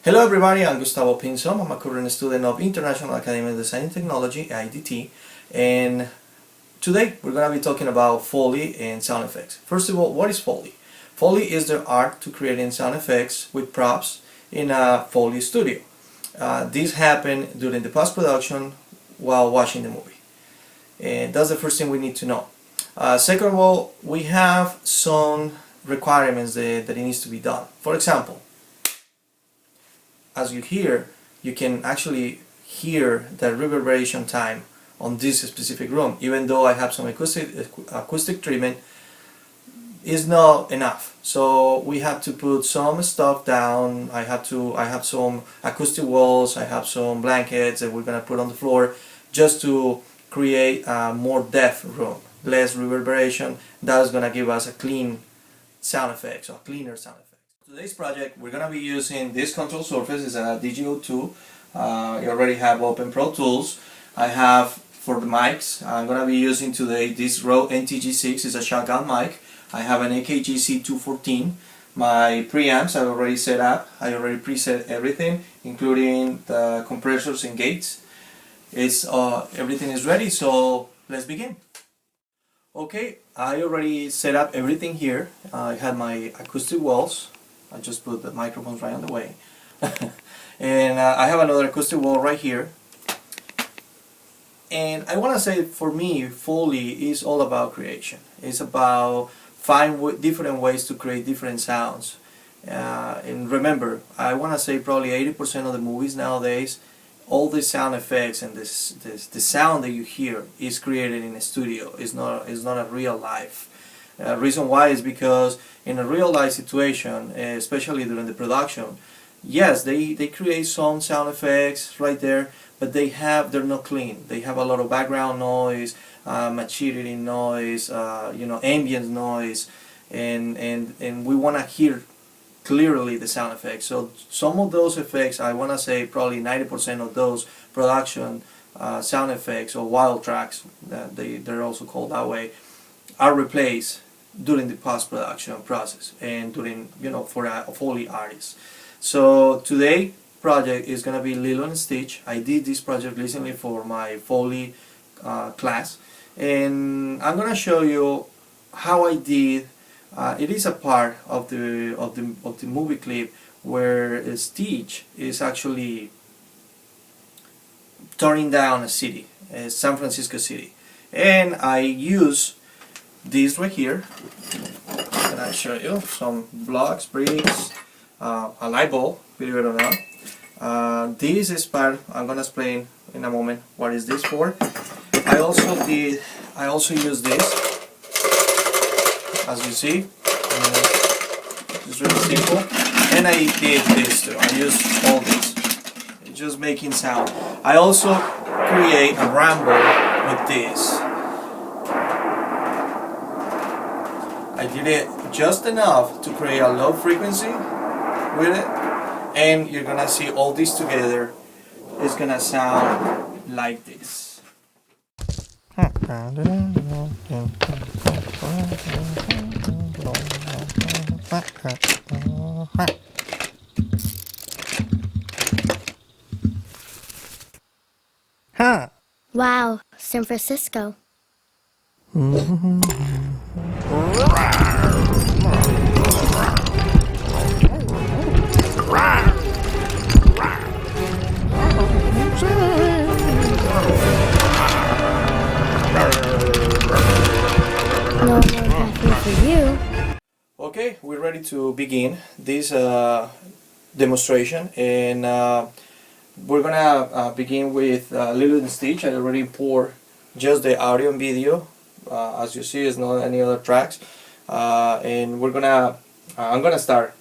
Hello everybody, I'm Gustavo Pinzon. I'm a current student of International Academy of Design and Technology, IDT, and today we're going to be talking about Foley and sound effects. First of all, what is Foley? Foley is the art to creating sound effects with props in a Foley studio. This happens during the post-production while watching the movie. And that's the first thing we need to know. Second of all, we have some requirements that it needs to be done. For example, as you hear, you can actually hear the reverberation time on this specific room. Even though I have some acoustic treatment, is not enough. So we have to put some stuff down. I have some acoustic walls. I have some blankets that we're gonna put on the floor just to create a more depth room, less reverberation. That's gonna give us a clean sound effect, so a cleaner sound effect. Today's project, we're going to be using this control surface. It's a DGO2. I already have open Pro Tools. I have, for the mics, I'm going to be using today this Rode NTG6. It's a shotgun mic. I have an AKG C214. My preamps I already set up. I already preset everything, including the compressors and gates. Everything is ready, so let's begin. Okay, I already set up everything here. I had my acoustic walls. I just put the microphones right on the way. And I have another acoustic wall right here. And I want to say, for me, Foley is all about creation. It's about finding different ways to create different sounds. And remember, I want to say probably 80% of the movies nowadays, all the sound effects and the sound that you hear is created in a studio. It's not a real life. Reason why is because in a real life situation, especially during the production, yes, they create some sound effects right there, but they're not clean. They have a lot of background noise, machine noise, ambient noise, and we want to hear clearly the sound effects. So some of those effects, I want to say probably 90% of those production sound effects or wild tracks, they're also called that way, are replaced during the post-production process and during, for a Foley artist. So today project is going to be Lilo and Stitch. I did this project recently for my Foley class, and I'm going to show you how I did. It is a part of the movie clip where Stitch is actually turning down a city, San Francisco city, and I use this right here. And I show you some blocks, bricks, a light bulb, believe it or not. This is part, I'm gonna explain in a moment what is this for. I also use this, as you see. It's really simple. And I did this too. I used all this. It's just making sound. I also create a ramble with this. I did it just enough to create a low frequency with it, and you're gonna see all this together. It's gonna sound like this. Wow, San Francisco. No more coffee for you. Okay, we're ready to begin this demonstration, and we're gonna begin with Lilo and Stitch. I already poured just the audio and video. As you see, there's not any other tracks, and I'm gonna start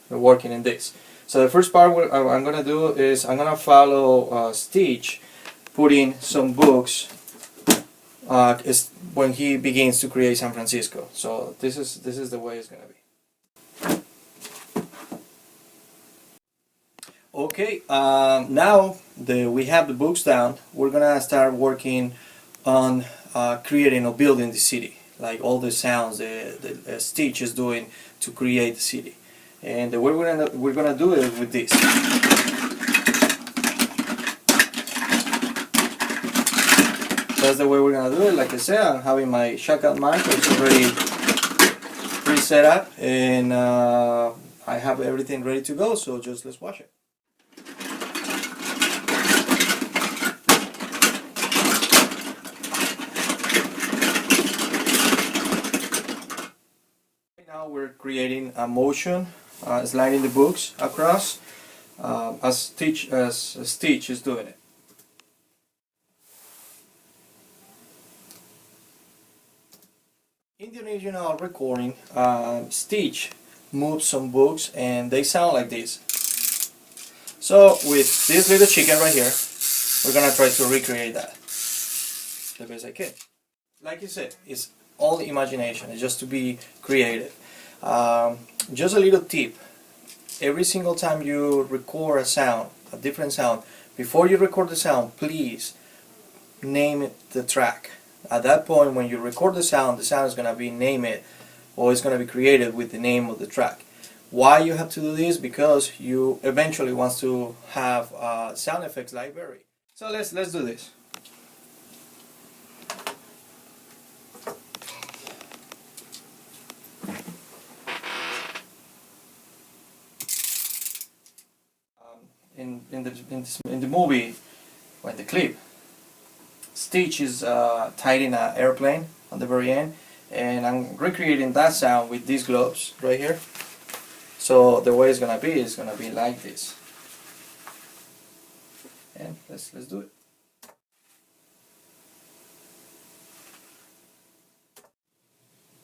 working in this. So the first part I'm gonna do is I'm gonna follow Stitch, putting some books when he begins to create San Francisco. So this is the way it's gonna be. Okay, now we have the books down. We're gonna start working on creating or building the city, like all the sounds the Stitch is doing to create the city. And the way we're gonna do it with this. That's the way we're gonna do it. Like I said, I'm having my shotgun mic, which is already pre-set up, and I have everything ready to go. So just let's watch it. Now we're creating a motion, sliding the books across, as Stitch is doing it. In the original recording, Stitch moves some books and they sound like this. So with this little chicken right here, we're gonna try to recreate that the best I can. Like you said, it's all imagination. It's just to be creative. Just a little tip: every single time you record a sound, a different sound, before you record the sound, please name the track. At that point, when you record the sound is going to be named, or it's going to be created with the name of the track. Why you have to do this? Because you eventually want to have a sound effects library. So let's do this. In the movie, or in the clip, Stitch is tied in an airplane on the very end, and I'm recreating that sound with these gloves right here. So the way it's gonna be is gonna be like this. And let's do it.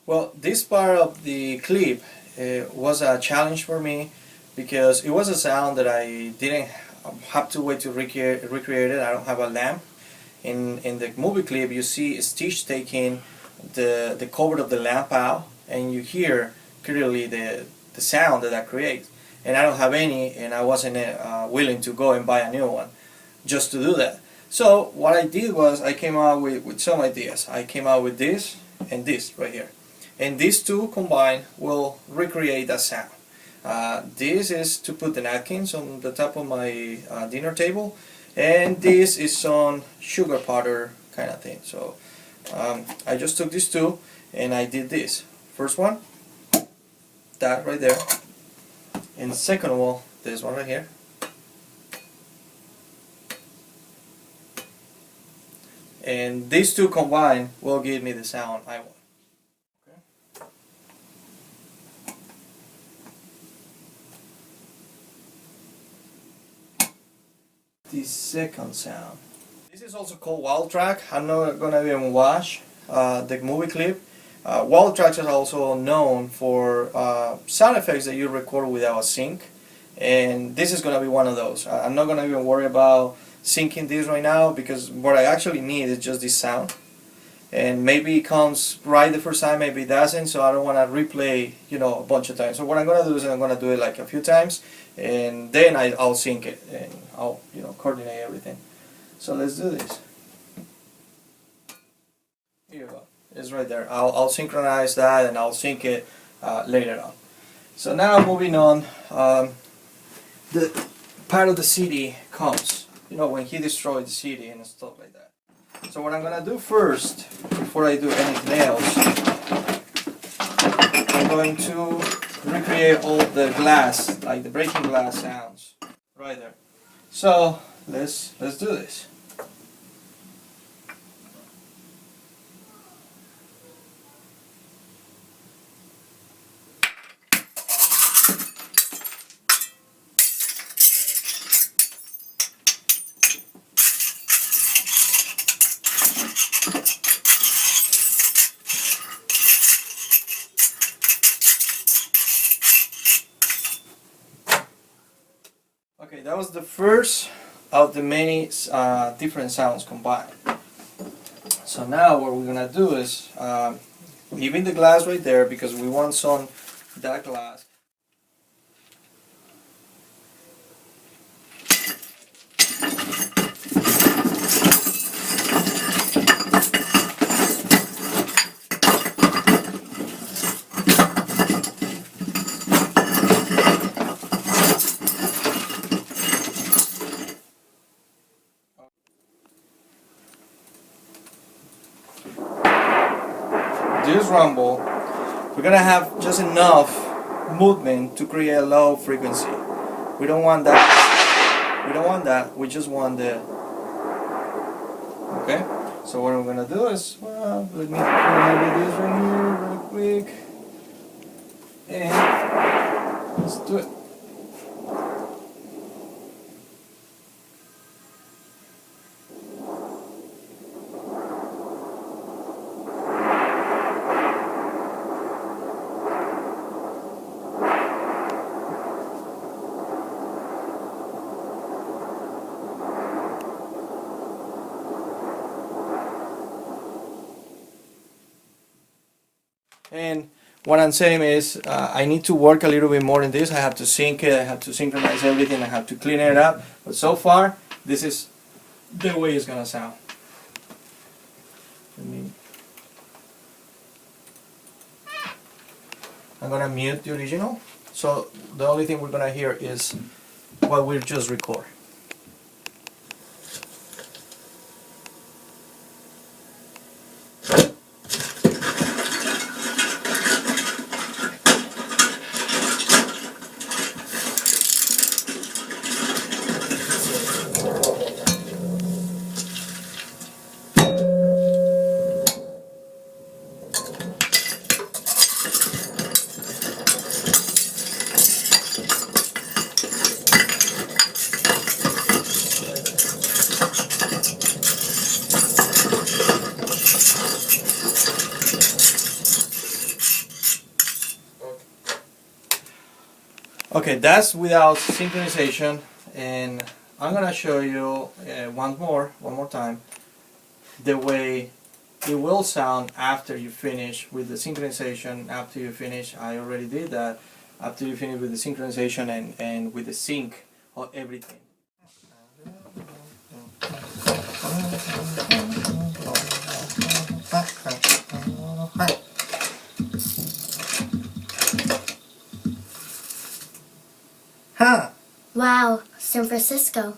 Well, this part of the clip was a challenge for me because it was a sound that I didn't have to wait to recreate it. I don't have a lamp. In the movie clip, you see Stitch taking the cover of the lamp out, and you hear clearly the sound that creates. And I don't have any, and I wasn't willing to go and buy a new one just to do that. So what I did was I came out with some ideas. I came out with this and this right here, and these two combined will recreate that sound. This is to put the napkins on the top of my dinner table, and this is some sugar powder kind of thing. So I just took these two and I did this. First one, that right there, and second one, this one right here. And these two combined will give me the sound I want. The second sound. This is also called wild track. I'm not gonna even watch the movie clip. Wild tracks are also known for sound effects that you record without a sync, and this is gonna be one of those. I'm not gonna even worry about syncing this right now because what I actually need is just this sound, and maybe it comes right the first time, maybe it doesn't, so I don't want to replay, you know, a bunch of times. So what I'm gonna do is I'm gonna do it like a few times, and then I'll sync it and I'll, you know, coordinate everything. So let's do this. Here you go. It's right there. I'll synchronize that and I'll sync it later on. So now moving on, the part of the city comes. You know, when he destroyed the city and stuff like that. So what I'm gonna do first, before I do anything else, I'm going to recreate all the glass, like the breaking glass sounds, right there. So let's do this. Okay, that was the first of the many different sounds combined. So now what we're gonna do is leaving the glass right there because we want some that glass. this rumble, we're gonna have just enough movement to create a low frequency. We don't want that. We don't want that. We just want the. Okay. So what I'm gonna do is, well, let me do this right here, really quick, and let's do it. And what I'm saying is I need to work a little bit more in this. I have to sync it, I have to synchronize everything, I have to clean it up. But so far, this is the way it's gonna sound. I'm gonna mute the original. So the only thing we're gonna hear is what we just record. Okay, that's without synchronization, and I'm gonna show you one more time the way it will sound after you finish with the synchronization. After you finish, I already did that. After you finish with the synchronization and with the sync of everything. Huh. Wow, San Francisco.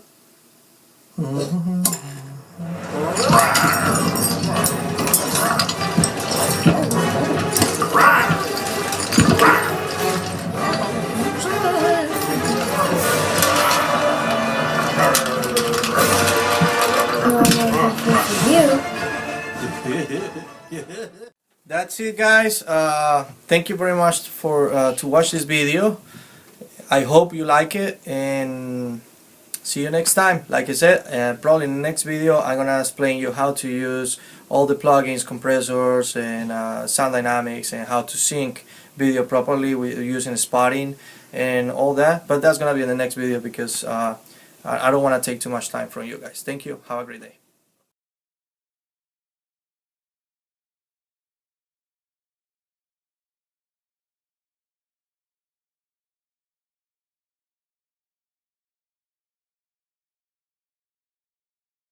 That's it, guys. Thank you very much for to watch this video. I hope you like it, and see you next time. Like I said, probably in the next video I'm gonna explain you how to use all the plugins, compressors, and sound dynamics, and how to sync video properly with using spotting and all that. But that's gonna be in the next video because I don't want to take too much time from you guys. Thank you. Have a great day.